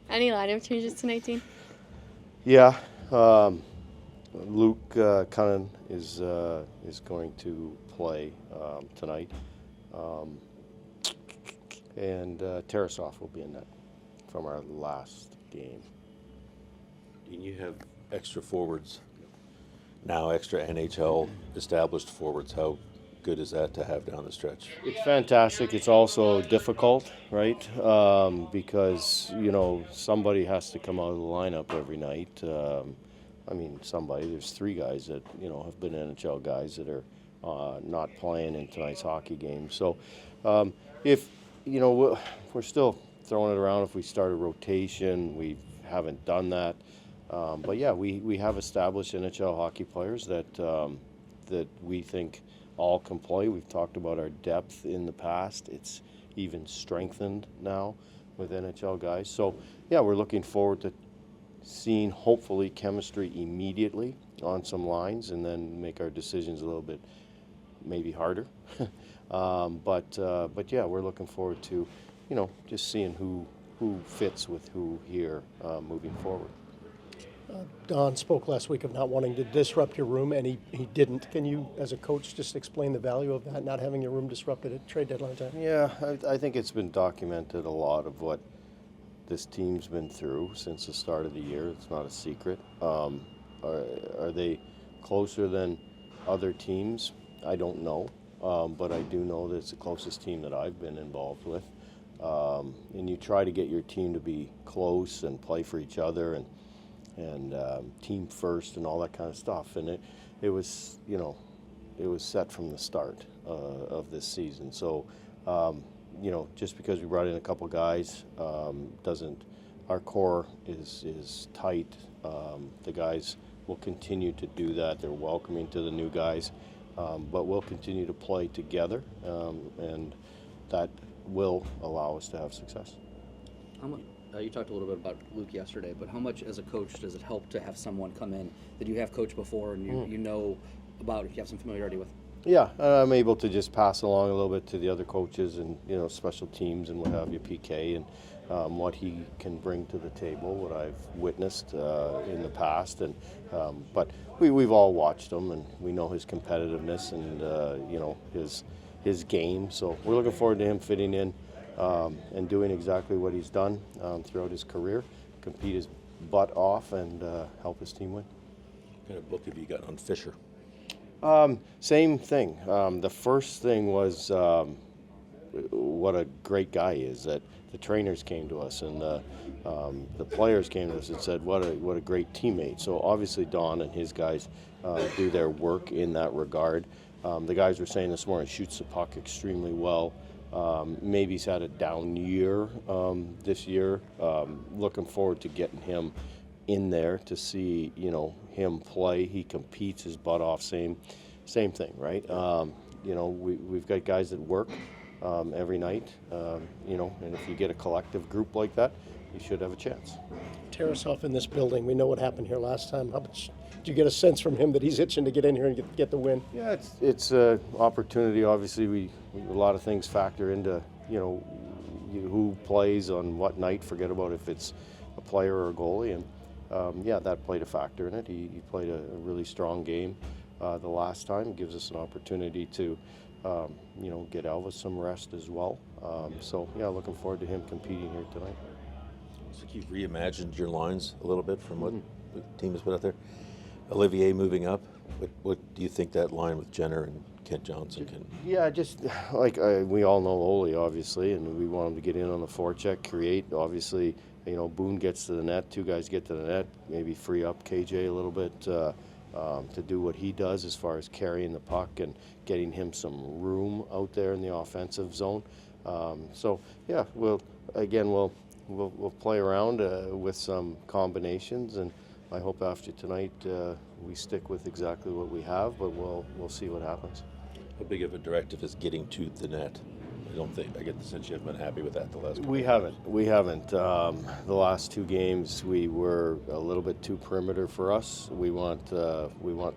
Any lineup changes tonight, Dean? Yeah, Luke Cunnan is going to play tonight, um, and Tarasov will be in net from our last game. And you have extra forwards now, extra NHL established forwards. How good is that to have down the stretch? It's fantastic. It's also difficult, right? Because somebody has to come out of the lineup every night. Somebody. There's three guys that have been NHL guys that are not playing in tonight's hockey game. So, if we're still throwing it around. If we start a rotation, we haven't done that. But yeah, we have established NHL hockey players that we think all can play. We've talked about our depth in the past. It's even strengthened now with NHL guys. So yeah, we're looking forward to seeing hopefully chemistry immediately on some lines, and then make our decisions a little bit maybe harder. But yeah, we're looking forward to just seeing who fits with who here moving forward. Don spoke last week of not wanting to disrupt your room, and he didn't. Can you, as a coach, just explain the value of that, not having your room disrupted at trade deadline time? Yeah, I think it's been documented a lot of what this team's been through since the start of the year. It's not a secret. Are they closer than other teams? I don't know, but I do know that it's the closest team that I've been involved with. And you try to get your team to be close and play for each other and team first and all that kind of stuff. And it was set from the start of this season. So just because we brought in a couple guys doesn't. Our core is tight. The guys will continue to do that. They're welcoming to the new guys, but we'll continue to play together, and that will allow us to have success. You talked a little bit about Luke yesterday, but how much as a coach does it help to have someone come in that you have coached before and you know about, if you have some familiarity with? Yeah, I'm able to just pass along a little bit to the other coaches and special teams and what have you, PK, and what he can bring to the table, what I've witnessed in the past, and but we've all watched him and we know his competitiveness and his game. So we're looking forward to him fitting in. And doing exactly what he's done throughout his career, compete his butt off and help his team win. What kind of book have you got on Fisher? Same thing. The first thing was what a great guy he is. That the trainers came to us and the players came to us and said, what a great teammate. So obviously Don and his guys do their work in that regard. The guys were saying this morning, shoots the puck extremely well. Maybe he's had a down year this year. Looking forward to getting him in there to see him play. He competes his butt off. Same thing, right? We've got guys that work every night. And if you get a collective group like that, you should have a chance. Tarasov in this building. We know what happened here last time. How much do you get a sense from him that he's itching to get in here and get the win? Yeah, it's an opportunity. Obviously, a lot of things factor into who plays on what night. Forget about if it's a player or a goalie, and that played a factor in it. He played a really strong game the last time. It gives us an opportunity to get Elvis some rest as well. Looking forward to him competing here tonight. So you've reimagined your lines a little bit from what the team has put out there. Olivier moving up. What do you think that line with Jenner and Kent Johnson can? Yeah, just like we all know Oli, obviously, and we want him to get in on the forecheck, create. Obviously, Boone gets to the net, two guys get to the net, maybe free up KJ a little bit to do what he does as far as carrying the puck and getting him some room out there in the offensive zone. We'll play around with some combinations, and I hope after tonight we stick with exactly what we have, but we'll see what happens. How big of a directive is getting to the net? I get the sense you haven't been happy with that the last. We haven't. The last two games we were a little bit too perimeter for us. We want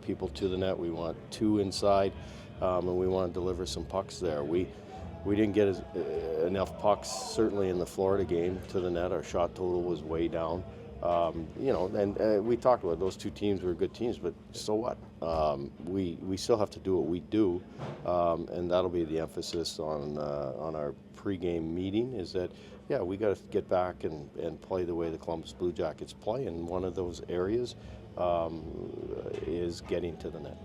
people to the net. We want two inside, and we want to deliver some pucks there. we didn't get enough pucks, certainly in the Florida game, to the net. Our shot total was way down. You know, and we talked about those two teams were good teams, but so what? We still have to do what we do, and that'll be the emphasis on our pregame meeting. Is that yeah, we got to get back and play the way the Columbus Blue Jackets play, and one of those areas is getting to the net.